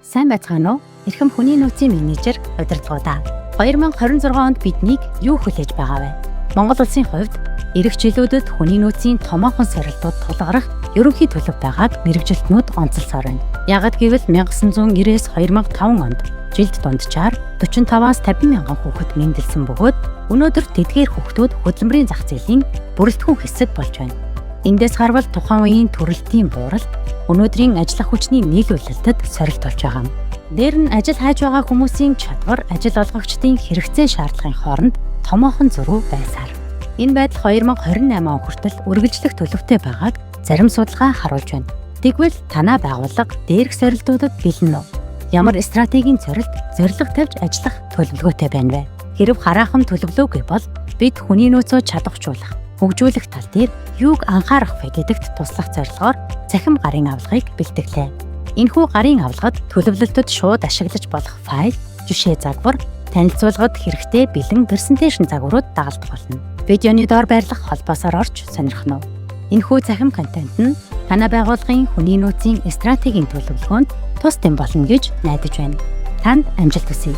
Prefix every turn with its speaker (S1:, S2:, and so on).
S1: Сайн байцгаана уу? Эрхэм хүний нөөцийн менежер удирдлагуудаа. 2026 онд биднийг юу хүлээж байгаа вэ? Монгол улсын хувьд эх жилүүдэд хүний нөөцийн томоохон сорилтууд тулгарах ерөнхий төлөв байгааг мэрэгжилтнүүд онцолсоор байна. Ягд гэвэл 1990-с 2005 онд жилд дунджаар 45-аас 50 мянган хүүхэд мэндэлсэн бөгөөд өнөөдөр тэдгээр хүүхдүүд хөдөлмөрийн зах зээлийн бүрэлдэхүүн хэсэг болж байна. Эндээс харвал тухайн үеийн төрөлтийн бууралт өнөөдрийн ажиллах хүчний нийлүүлэлтэд сорилт болж байгаа юм. Дээр нь ажил хайж байгаа хүмүүсийн чадвар ажил олгогчдын хэрэгцээ шаардлагын хооронд томоохон зөрүү байсаар. Энэ байдал 2028 он хүртэл үргэлжлэх төлөвтэй байгааг зарим судалгаа харуулж байна. Тэгвэл танай байгууллага дээрх сорилтуудад бэлэн үү? Ямар стратегийн зорилт тавьж ажиллах төлөвлөгөөтэй байна вэ? Хэрв хараахан төлөвлөөгүй бол бид хүний нөөцөө чадваржуулах, хөгжүүлэх тал дээр юуг анхаарах вэ гэдэгт туслах зорилгоор цахим гарын авлагыг бэлтгэлээ. Энэхүү гарын авлагад төлөвлөлтөд шууд ашиглаж болох файл, жишээ загвар, танилцуулгад хэрэгтэй бэлэн презентацийн загварууд дагалдах болно. Видеоны доор байрлах холбоосоор орж сонирхно уу? Энэхүү цахим контент нь танай байгууллагын хүний нөөцийн стратегийн төлөвлөгөөнд тус дэм болно гэж найдаж байна. Танд амжилт хүсье.